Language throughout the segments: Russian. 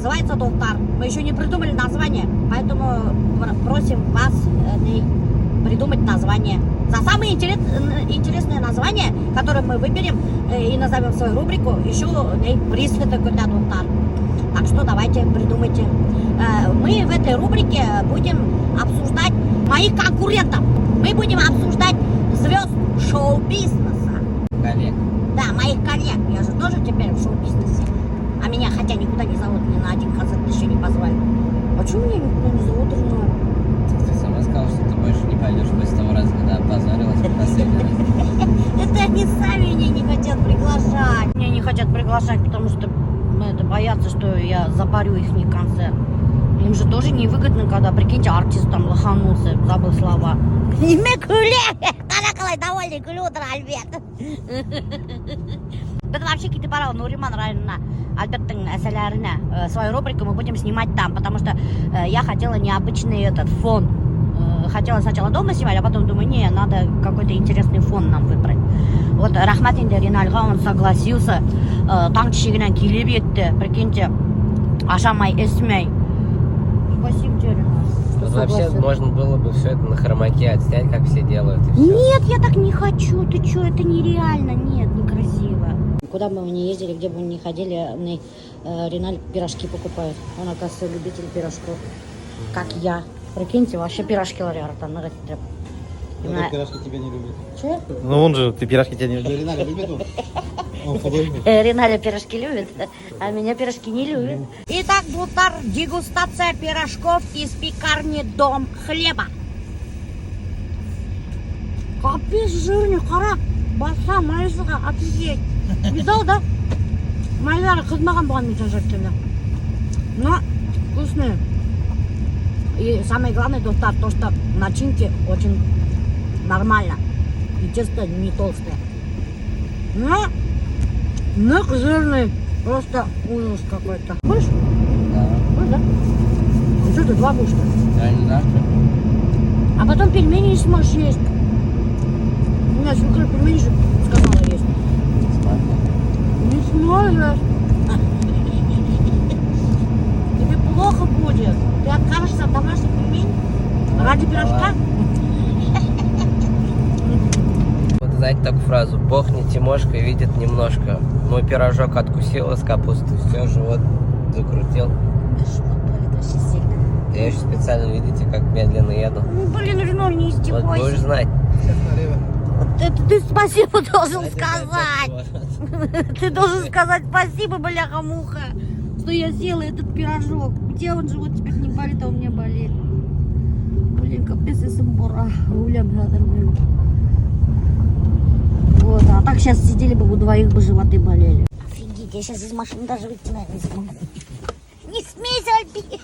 называется Достар. Мы еще не придумали название, поэтому просим вас придумать название. За самое интересное название, которое мы выберем и назовем свою рубрику, еще приз для Достар. Так что давайте придумайте. Мы в этой рубрике будем обсуждать моих конкурентов. Мы будем обсуждать звезд шоу-бизнеса. Коллег. Да, моих коллег. Я же тоже теперь в шоу-бизнесе. А меня хотя никуда не зовут, ни на один концерт еще не позвали. Почему меня никуда не зовут, Ренар? Ты сама сказала, что ты больше не пойдешь после того раза, когда опозорилась в последний раз. Это они сами меня не хотят приглашать. Меня не хотят приглашать, потому что боятся, что я запарю их концерт. Им же тоже невыгодно, когда, прикиньте, артист там лоханулся, забыл слова. Довольный глюдер, Альберт. Это вообще какие-то пора, Нуриман районына, Альберттың әсәләріне свою рубрику мы будем снимать там, потому что я хотела необычный этот фон. Хотела сначала дома снимать, а потом думаю, не, надо какой-то интересный фон нам выбрать. Вот рахмат инде Риналға, он согласился. Таң чишегінен келіп етті, прикиньте, ашамай, эсмей. Спасибо тебе, Ренар. Вообще можно было бы все это на хромаке отснять, как все делают. И все. Нет, я так не хочу. Ты что, это нереально. Нет, некрасиво. Куда бы мы ни ездили, где бы мы ни ходили, Реналь пирожки покупает. Он, оказывается, любитель пирожков. Как я. Прикиньте, вообще пирожки лариартан. Он пирожки тебя не любит. Че? Ну он же, ты пирожки тебя не любит. Реналь любит он? Он художник. Реналя пирожки любит, а меня пирожки не любит. Итак, Достар, дегустация пирожков из пекарни Дом хлеба. Капец жирный, қара, баса, майысыға, офигеть. Видал, да? Майлары қызмаған болған мен жартылы. Но вкусные. И самое главное, Достар, то, что начинки очень нормально. И тесто не толстое. Но ног жирный, просто ужас какой-то. Будешь? Да. Будешь, да? Ну что ты, два будешь? Я не знаю, что. А потом пельмени не сможешь есть. У меня свекровь пельмени же сказала есть. Не сможешь. Тебе плохо будет. Ты откажешься от домашних пельменей ради пирожка? Знаете такую фразу? Бог не Тимошка, видит немножко. Мой пирожок откусил из капусты, все, живот закрутил. Живот болит вообще сильно. Я еще специально, видите, как медленно еду. Ну, блин, Ренар, не издевайся. Вот будешь знать. Это ты спасибо должен сказать. Ты должен сказать спасибо, бляха-муха, что я съела этот пирожок. Где он, живот теперь не болит, а у меня болит. Блин, капец, если бура. Вот, а так сейчас сидели бы, у двоих бы животы болели. Офигеть, я сейчас из машины даже выйти, наверное, не смогу. Не смейся, Альберт.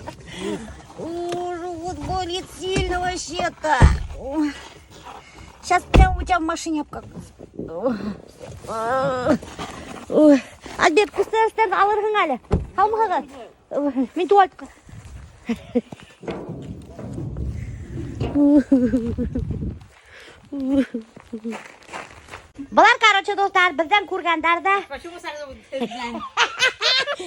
О, живот болит сильно вообще-то. Сейчас прямо у тебя в машине обкакался. Альберт, кустарыстарды алырғың әлі. Қалмаған. Мен туалетқа. Бұлар, короче, достар, бізден көргендерді.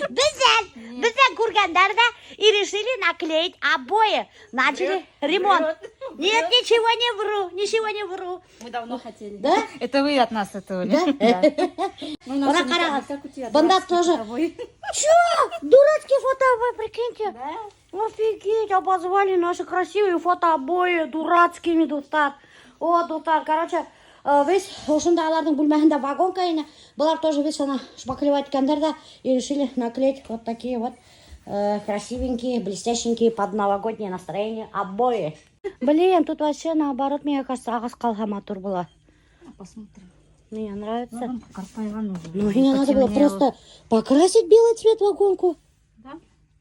Бізден көргендерді и решили наклеить обои. Начали ремонт. Нет, ничего не вру. Мы давно хотели. Да? Это вы от нас этого, да? Бұна қарағыз. Бұнда тоже. Чё? Дурацкие фотообои, прикиньте. Офигеть, обозвали наши красивые фотообои дурацкими, достар. О, достар, короче, весь ошындағылардың бөлмесінде вагонка ені. Бұлар тоже весь она шпаклевать кандерда и решили наклеить вот такие вот красивенькие, блестященькие под новогоднее настроение обои. Блин, тут вообще наоборот, мне кажется, ағас қалғаматур была. Посмотрим. Мне нравится. Ну, мне надо было просто покрасить белый цвет вагонку. Да?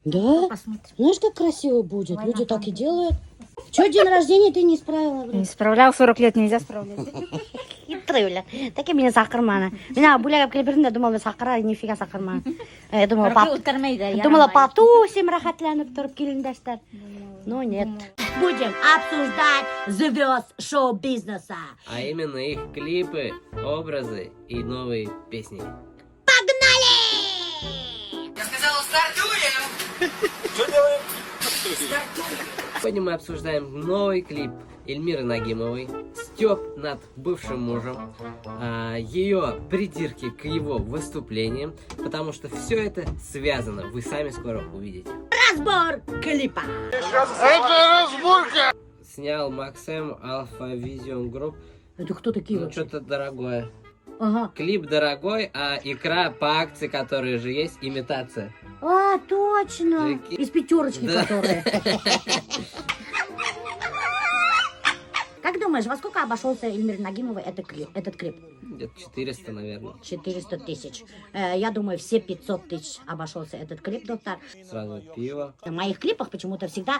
Да. Посмотрим. Знаешь, как красиво будет? Люди так и делают. Че, день рождения ты не справила? Не справлял, 40 лет нельзя справлять. Хитрый, бля. Такие меня сақырманы. Меня Булягов келбердім де думала, сақыра, нифига сақырманы. Я думала, потусим, рахатланып тұрып келіңдершілер. Но нет. Будем обсуждать звезд шоу-бизнеса. А именно их клипы, образы и новые песни. Погнали! Я сказала, стартуем! Сегодня мы обсуждаем новый клип Эльмиры Нагимовой, стёб над бывшим мужем, ее придирки к его выступлениям, потому что все это связано, вы сами скоро увидите. Разбор клипа. Снял Максим Alpha Vision Group, Это кто такие ну вообще? что-то дорогое. Ага. Клип дорогой, а икра по акции, которые же есть, имитация. А, точно. Прикинь. Из пятерочки, Да. которые. Как думаешь, во сколько обошелся Эльмире Нагимовой этот клип? Где-то 400, наверное. 400 тысяч. Я думаю, все 500 тысяч обошелся этот клип, доктор. Сразу пиво. В моих клипах почему-то всегда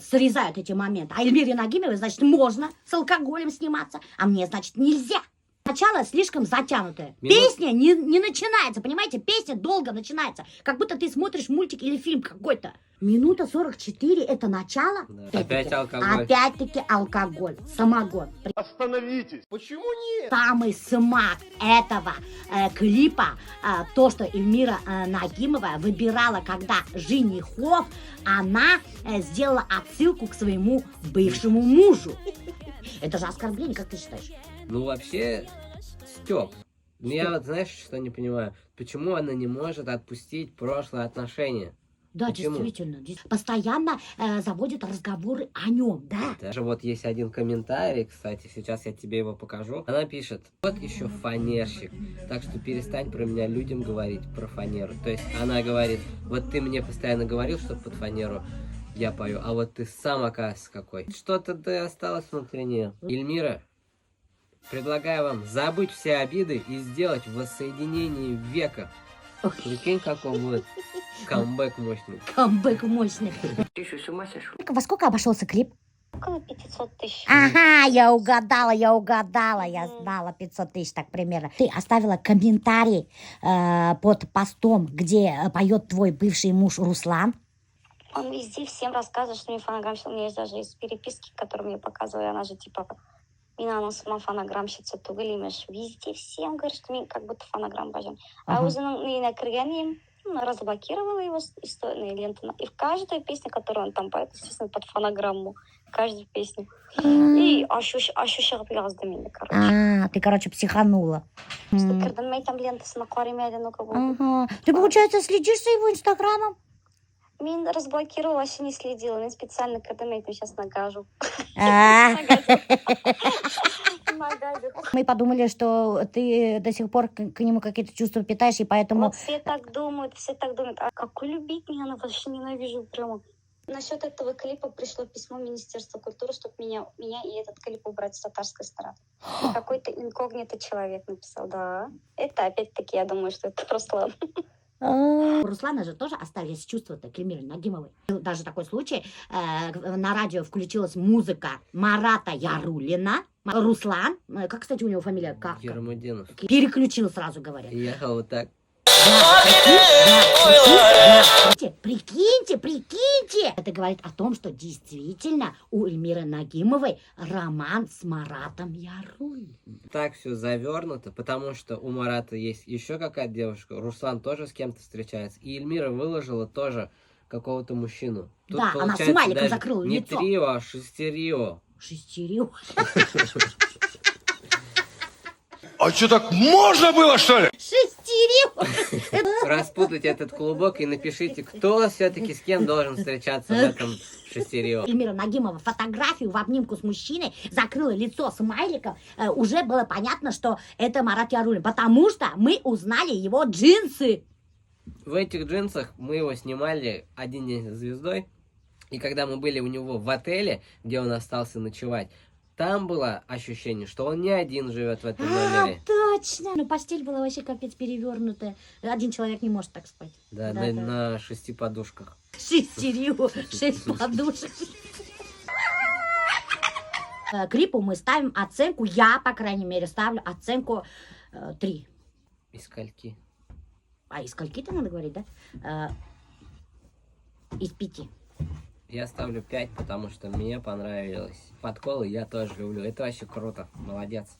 срезают эти моменты. А Эльмире Нагимовой, значит, можно с алкоголем сниматься, а мне, значит, нельзя. Начало слишком затянутое. Песня не начинается, понимаете? Песня долго начинается. Как будто ты смотришь мультик или фильм какой-то. Минута 44 это начало. Да. Опять алкоголь. Опять-таки алкоголь. Самогон. Остановитесь! Почему нет? Самый смак этого клипа, то, что Эльмира Нагимова выбирала, когда женихов, она сделала отсылку к своему бывшему мужу. Это же оскорбление, как ты считаешь? Ну, вообще, стёб. Ну, я вот, знаешь, что не понимаю? Почему она не может отпустить прошлые отношения? Да, Почему? действительно. Постоянно заводят разговоры о нем, да? Даже вот есть один комментарий, кстати, сейчас я тебе его покажу. Она пишет: вот еще фанерщик, так что перестань про меня людям говорить про фанеру. То есть она говорит: вот ты мне постоянно говорил, что под фанеру я пою, а вот ты сам, оказывается, какой. Что-то да осталось внутри нее. Эльмира, предлагаю вам забыть все обиды и сделать воссоединение века. Прикинь, какой будет камбэк мощный. Камбэк мощный. Ты что, с ума сошел? Во сколько обошелся клип? Около 500 тысяч. Ага, я угадала, я знала 500 тысяч, так примерно. Ты оставила комментарий под постом, где поет твой бывший муж Руслан. Он везде всем рассказывает, что мне фонограммщица. У меня есть даже из переписки, которую мне показывали. Она же типа: Минаның сама фонограммщица түгел имеш. Везде всем говорит, что мне как будто фонограмм бажен. А өзінің үйіне кірген едім, разблокировала его историю ленту. И в каждой песне, которую он там поет, естественно, под фонограмму. Каждую песню. И ощущала язды меня, короче. Ты, короче, психанула. Что кірдім, мен там лентасын қараймайды, ну-ка болды. Ага. Ты, получается, следишь за его инстаграмом? Мен разблокировала, вообще не следила. Мен специально кірдім, мен сейчас нагажу. Мы подумали, что ты до сих пор к нему какие-то чувства питаешь, и поэтому... Вот все так думают, все так думают. А какой любить меня, она вообще ненавижу прямо. Насчет этого клипа пришло письмо Министерства культуры, чтобы меня и этот клип убрать с татарской эстрады. И какой-то инкогнито человек написал, да. Это опять-таки, я думаю, что это Руслан. У Руслана же тоже остались чувства-то к Эльмире Нагимовой. Был даже такой случай, на радио включилась музыка Марата Яруллина. Руслан, как, кстати, у него фамилия? Ермудинов. Переключил сразу, говорят. Ехал вот так. Прикиньте. Это говорит о том, что действительно у Эльмиры Нагимовой роман с Маратом Яруллиным. Так все завернуто, потому что у Марата есть еще какая-то девушка, Руслан тоже с кем-то встречается, и Эльмира выложила тоже какого-то мужчину. Тут, Да, она получается, смайликом даже закрыла не лицо. трио, а шестерио. Шестерю. А что, так можно было, что ли? Шестерю. Распутайте этот клубок и напишите, кто все-таки с кем должен встречаться в этом шестерио. Эльмира Нагимова фотографию в обнимку с мужчиной закрыла лицо смайликом. Уже было понятно, что это Марат Яруллин, потому что мы узнали его джинсы. В этих джинсах мы его снимали один день звездой, и когда мы были у него в отеле, где он остался ночевать, там было ощущение, что он не один живет в этом номере. Точно. Ну, постель была вообще капец перевернутая. Один человек не может так спать. Да, Да. на 6 подушках. Шестерю, 6 подушек. Клипу мы ставим оценку, я, по крайней мере, ставлю оценку 3. Из скольки? А из скольки-то надо говорить, да? Из 5. Я ставлю 5, потому что мне понравилось. Подколы я тоже люблю. Это вообще круто. Молодец.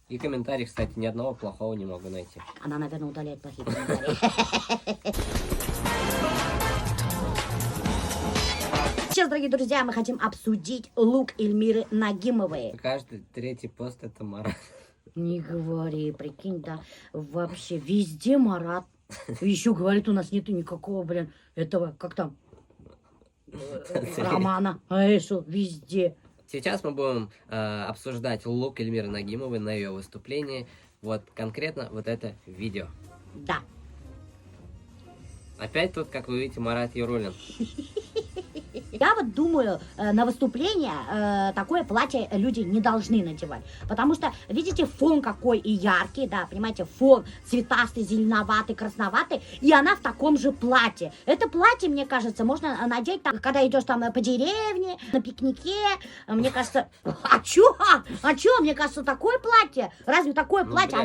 И комментарий, кстати, ни одного плохого не могу найти. Она, наверное, удаляет плохие комментарии. Сейчас, дорогие друзья, мы хотим обсудить лук Эльмиры Нагимовой. Каждый третий пост это Марат. Не говори, прикинь, да, вообще везде Марат. Еще говорит, у нас нету никакого, блин, этого, как там, романа. А что, везде. Сейчас мы будем обсуждать лук Эльмиры Нагимовой на ее выступлении. Вот конкретно вот это видео. Да. Опять тут, как вы видите, Марат Ярулин. Я вот думаю, на выступление такое платье люди не должны надевать. Потому что, видите, фон какой и яркий, да, понимаете, фон цветастый, зеленоватый, красноватый, и она в таком же платье. Это платье, мне кажется, можно надеть, там, когда идешь там по деревне, на пикнике. Мне кажется, а чё? Мне кажется, такое платье, разве такое платье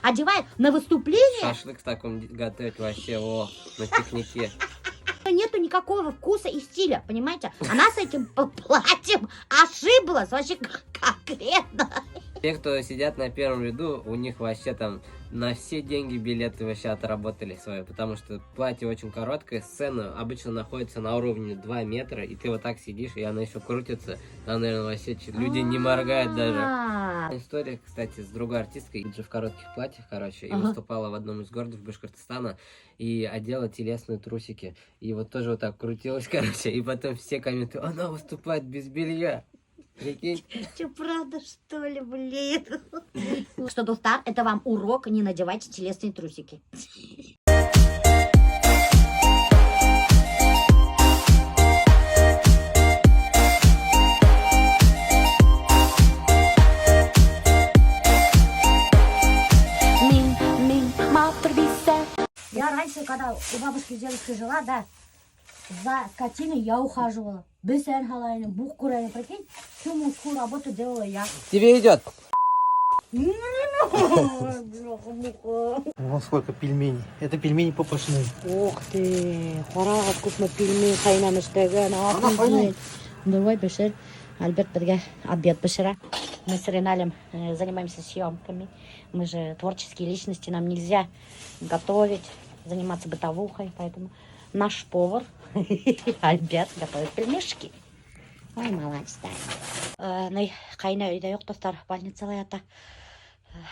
одевает на выступление? Шашлык в таком готовить вообще, на пикнике. Нету никакого вкуса и стиля, понимаете? Она с этим платьем ошиблась вообще конкретно. Те, кто сидят на первом ряду, у них вообще там на все деньги билеты вообще отработали свои, потому что платье очень короткое, сцена обычно находится на уровне 2 метра, и ты вот так сидишь, и она еще крутится, там, наверное, вообще люди не моргают даже. История, кстати, с другой артисткой, же в коротких платьях, короче, и выступала в одном из городов Башкортостана, и одела телесные трусики, и вот тоже вот так крутилась, короче, и потом все комментируют, она выступает без белья. Прикинь? Что, правда, что ли, блин? Что, Достар, это вам урок, не надевайте телесные трусики. Я раньше, когда у бабушки с дедушкой жила, да, за скотиной я ухаживала. Бесен халайны, бух курайны, прикинь, всю мужскую работу делала я. Тебе идет. Вон сколько пельменей. Это пельмени попашные. Ух ты, хора вкусно пельмени хайнам истеган. Давай, Бешер. Альберт Бедге, обед Бешера. Мы с Реналем занимаемся съемками. Мы же творческие личности, нам нельзя готовить, заниматься бытовухой, поэтому наш повар Альберт готовит пельмешки. Ой, молодец, да. Най қайна үйде жоқ, достар, больницада ята.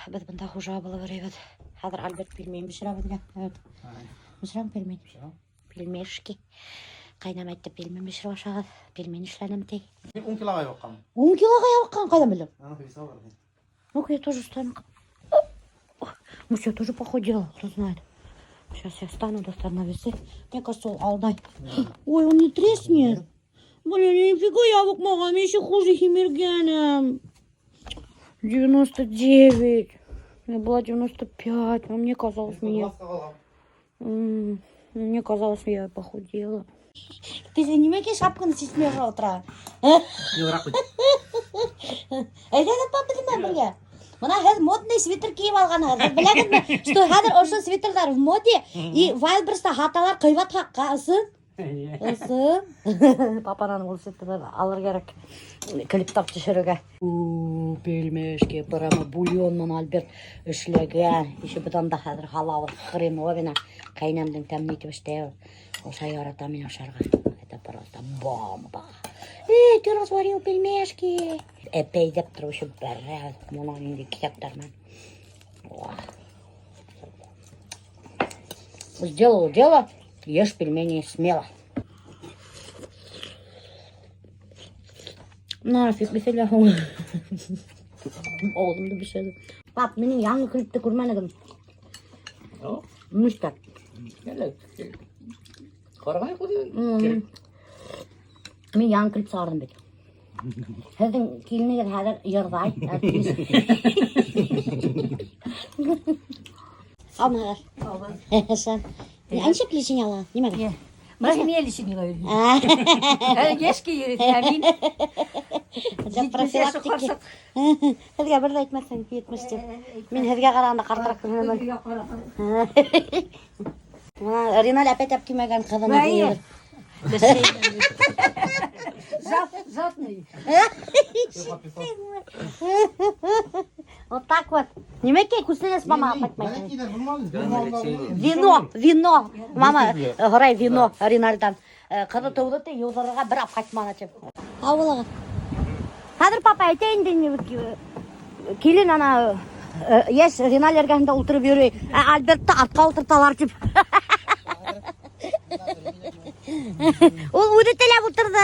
Біз бұнда хужа болып өребет. Қазір Альберт пельмень пішіра бізге. Пішірам пельмень. Пельмешки. Қайнам айтты пельмень пішіріп ашағыз. Пельмень ішләнім тей. 10 килоға yoqqan. 10 килоға yoqqan, қайдан білем? Ана весал бар. Ну-ка, я тоже стану. Ну что, я тоже похудела, кто знает. Сейчас я встану, достар на весы. Мне кажется, он алдай. Ой, он не треснет. Блин, нифига я выкмагам, еще хуже химергена. 99. Я была 95, а мне казалось, мне казалось, я похудела. Ты же не меки шапку на смеха утра. Это папа ты меня. Мына хәзер модный свитер киеп алган хәзер. Беләгезме, что хәзер ошо свитерлар в моде и Вайлберста хаталар кыйбат хакка ысын. Ысын. Папанан ул свитерлар алыр керек. Клиптап төшерергә. Пельмешки, прямо бульоннан Альберт эшләгән. Еще бутан да хәзер халавы хреновина. Кайнамдың тәмле итеп эштә. Оша ярата мин ашарга. Это просто бомба. Эй, ты разварил пельмешки. Epey деп тұру үшін бәрі мұның үйінде кітаптармен. Сделал дело, ешь пельмени смело. Нафиг, беселя. Oğlum da bir şey. Bak benim yanlı klipte kurmanadım. Müşter. Мен yanlı klip sardım bek. Hezen kilini hezer yırday. Ama sen. En çok lişin yala, değil mi? Можно мне лишь не говорить. Ешки, амин. Для профилактики. Хәзгә бер дә әйтмәсәң, китмеш дип. Мин хәзгә караганда картырак күренәм. Ринал опять әпкимәгән кызын диyor. Жадный. Вот так вот. Немеке күсенес мама апайтмай. Вино. Мама, гырай вино Ринальдан. Kızı tavladı yollara bir apartmana çık. Avlağa. Kadir papa aytayın deyim. Келін ана еш Ринал ергенде отырып йөрөй. Альбертті артқа отырталар деп. Ол үдетелеп отырды.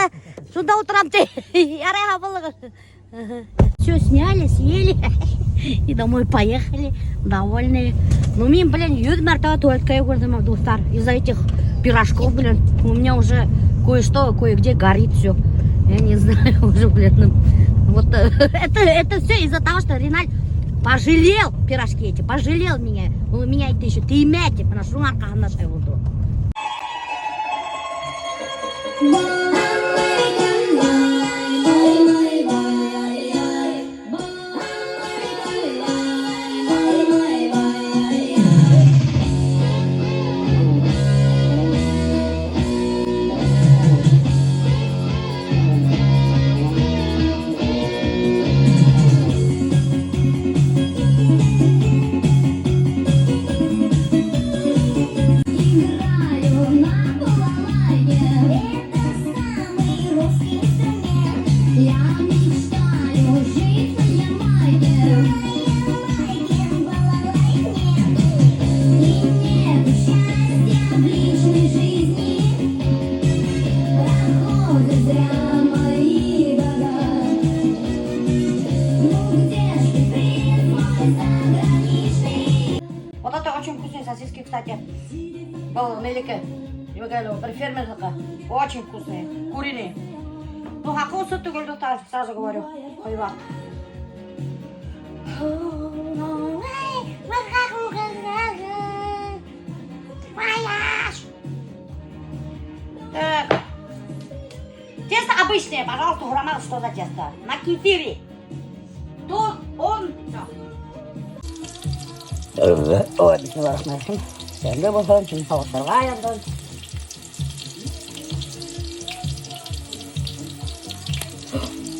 Сонда отырам ты. Ярай хабылыгы. Все сняли, съели. И домой поехали. Довольные. Ну, мен, блин, 100 мәртәбә туалетка йөгердем, достар. Из-за этих пирожков, блин. У меня уже кое-что, кое-где горит все. Я не знаю уже, блин. Вот это все из-за того, что Реналь пожалел пирожки эти, пожалел меня. Он меня это еще тыймәте, потому что он арқағында шай болды. Вот это очень вкусные сосиски, кстати. Был Нелике. И вы говорили, при фермерах очень вкусные. Куриные. Ну, какого суту говорю, сразу говорю. Хайва. Так. Тесто обычное, пожалуйста, граммал, что за тесто? На кефире. То он... Ой, бисмиллахиррахманиррахим. Сенде болсын, чын сауаттарға аяндым.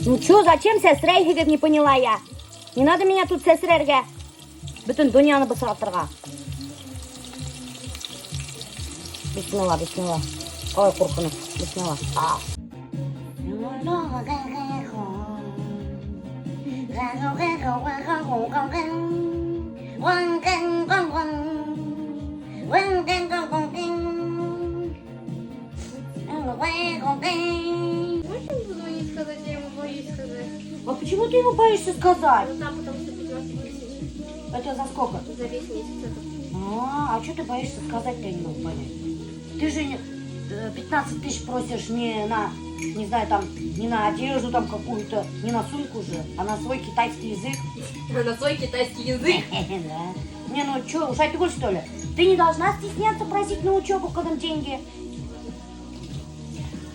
Ну чё, зачем сестрейге, деп не поняла я? Не надо меня тут сестрерге. Бүтін дүнияны бысыраттырға. Бисмилла, бисмилла. Ой, қорқынып, бисмилла. А почему ты его боишься сказать? Да, потому что 15 месяцев. Это за сколько? За весь месяц. А что ты боишься сказать-то, я не могу понять. Ты же 15 тысяч просишь не на, не знаю, там, не на одежду там какую-то, не на сумку же, а на свой китайский язык. На свой китайский язык. Да. Не, ну что, ушатигуль, что ли? Ты не должна стесняться просить на учебу, когда деньги.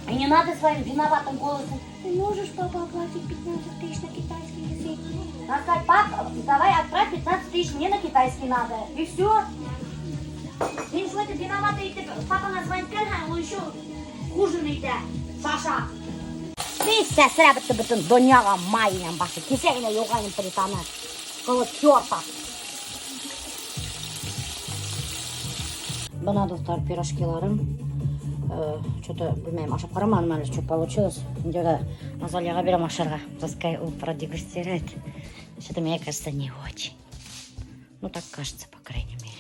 И не надо своим виноватым голосом. Ты можешь, папа, оплатить 15 тысяч на китайский язык? Надо сказать, папа, давай отправь 15 тысяч, мне на китайский надо. И все. Мен что это виноватый, ты папа назвать кәлға, ол еще хуже нейді, Саша. Ты сәсірә бітті дүнияға майынан башы, кесегіне yoğayın пританы. Қылы терта. Бұна достар пирожкиларым. Что-то, білмеймін, ашып қарамадым әлі, что получилось. Где-то Назальяға берем ашарға. Пускай он продегустирует. Что-то мне кажется не очень. Ну так кажется, по крайней мере.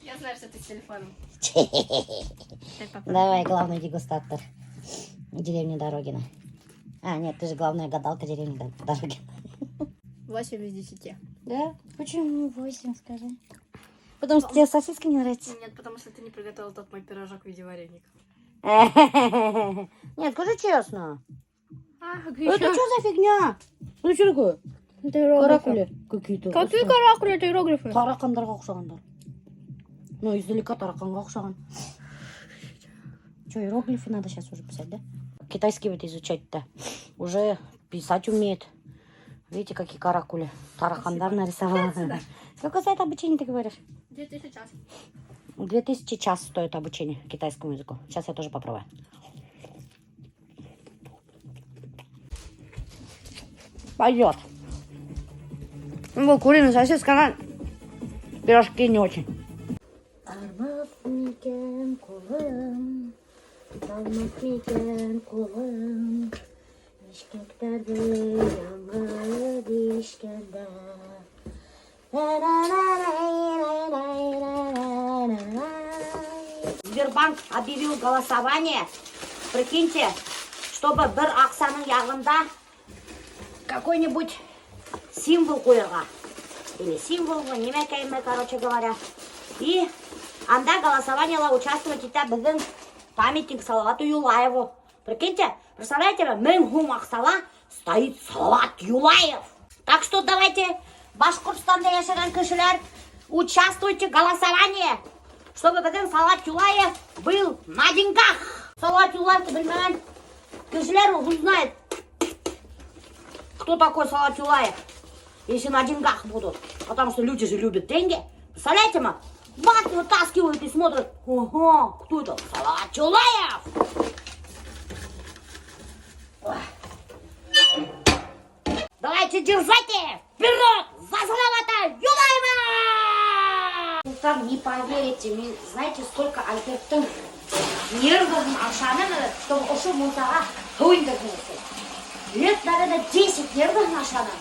Я знаю, что ты с телефоном. Давай, главный дегустатор деревни Дорогина. А, нет, ты же главная гадалка деревни Дорогина. 8 из 10. Да? Почему 8, скажи? Потому что тебе сосиски не нравятся? Нет, потому что ты не приготовил тот мой пирожок в виде вареника. Нет, скажи честно. А, Это что за фигня? Это что такое? Это иероглифы. Каракули какие-то. Какие каракули? Это иероглифы. Таракандарға ұқсағандар. Ну, издалека тараканға ұқсаған. Что, иероглифы надо сейчас уже писать, да? Китайский вот изучать-то. Уже писать умеет. Видите, какие каракули. Таракандар нарисовала. Сколько стоит обучение, ты говоришь? 2000 час. 2000 час стоит обучение китайскому языку. Сейчас я тоже попробую. Пойдет. Ну, куриный сосиска, пирожки не очень. Армат мекен, кулы Yetmeyken kulum, eşkeklerdi yağmur dişkende. Сбербанк объявил голосование. Прикиньте, чтобы бір ақсаның яғында какой-нибудь символ қойырға. Или символ, немекайме, короче говоря. И анда голосованиела участвовать ета біздің памятник Салавату Юлаеву. Прикиньте, представляете, мың ақсала стоит Салават Юлаев. Так что давайте, Башқұртстанда яшаған кішілер, участвуйте в голосовании, чтобы біздің Салават Юлаев был на деньгах. Салават Юлаев, білмеген кішілер узнает, кто такой Салават Юлаев, если на деньгах будут. Потому что люди же любят деньги. Представляете, ма? Бат вытаскивают и смотрят. Ого, кто это? Салават Юлаев! Ой. Давайте держите! Вперед! За Салавата Юлаева! Ну там не поверите, знаете, сколько альберттың нервным ашаным, чтобы ошо мутаға тойындырдыңыз. Лет, наверное, 10 нервным ашаным.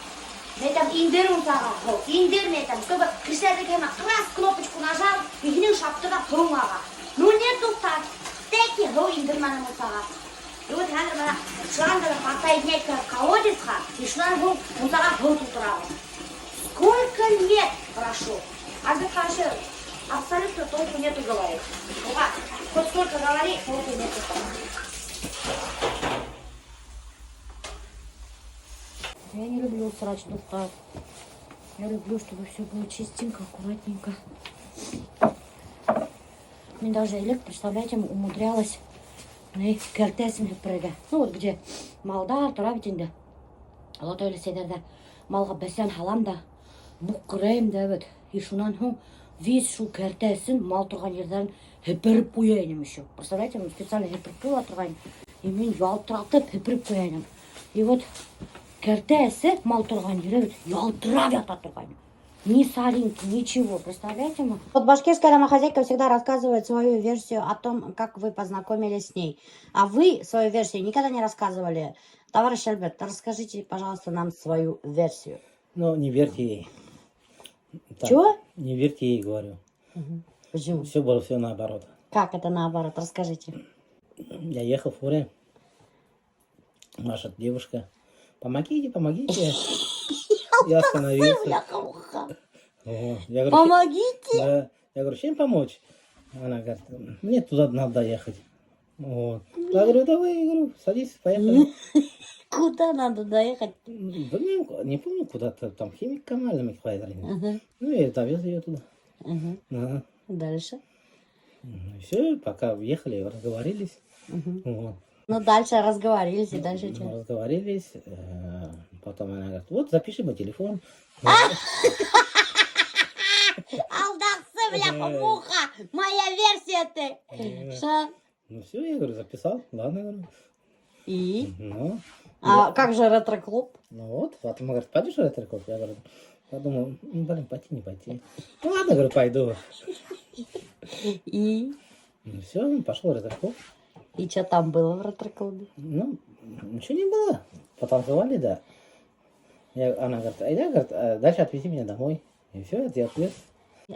Мен там индер мутаға, индер мен там, чтобы кішілерді кәйма раз кнопочку нажал, и гінің шаптыға тұрыңаға. Ну нету так, теки индерманы мутаға. И вот я шланганы поставить колодецқа, и шлангу мутаға тұрағы. Сколько лет прошло? А за кашер абсолютно толку нету говорить. Хоть столько говори, толку нету. Я не люблю срачную хату. Я люблю, чтобы все было чистенько, аккуратненько. Мне даже Элек, представляете, умудрялась на кертесін прыга. Ну вот где малдар, туравитинде. Вот ойлы седерде малға бәсен халам да, бұқырайым да өт. И шунан весь шу кертесін мал тұрған ердерін хепіріп қойайным еще. Представляете, специально хепіріп қойла тұрған. И мен ялтыратып хепіріп қойайным. И вот кертесі мал тұрған ері ялтырап ята тұрған. Ни соринки, ничего, представляете? Вот башкирская домохозяйка всегда рассказывает свою версию о том, как вы познакомились с ней. А вы свою версию никогда не рассказывали. Товарищ Альберт, расскажите, пожалуйста, нам свою версию. Ну, не верьте ей. Так, Чего? Не верьте ей, говорю. Почему? Все было все наоборот. Как это наоборот? Расскажите. Я ехал в фуре. Наша девушка. Помогите, помогите. Я остановился. Вот. Я говорю, Помогите! да. Я говорю, чем помочь? Она говорит, мне туда надо доехать. Вот. Я говорю, давай, я говорю, садись, поехали. Куда надо доехать? Да не помню, куда-то там химик канальными хватит. Ну, я довез ее туда. Ага. Дальше? И все, пока въехали, разговорились. Вот. Ну, дальше разговорились, и дальше что? Разговорились. Потом она говорит, вот, запиши мой телефон. Алдақсы, бляха-муха! Моя версия ты! Что? Ну все, я говорю, записал. Ладно, говорю. И? Ну, А как же ретро-клуб? ну вот, потом говорит, пойдешь в ретро-клуб? Я говорю, подумал, блин, пойти, не пойти. Ну ладно, говорю, пойду. И? Ну все, пошел в ретро-клуб. И что там было в ретро-клубе? Ну, ничего не было. Потанцевали, да. Она говорит, а я, говорит, дальше отвези меня домой. И все, я отвез.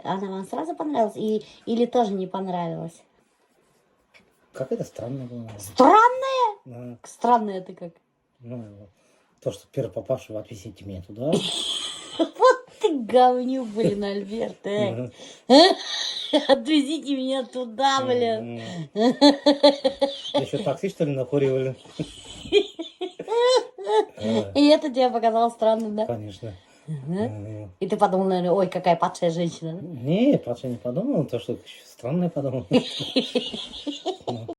Она вам сразу понравилась? Или тоже не понравилась? Какая-то странная была. Странная? Да. Странная это как? Ну, то, что первый попавшего отвезите меня туда. Вот ты говнюк, блин, Альберт, Отвезите меня туда, блин. Еще такси, что ли, накуривали? И это тебе показалось странным, да? Конечно. И ты подумал, наверное, ой, какая падшая женщина, да? Не, падшая не подумал, то, что странное подумал.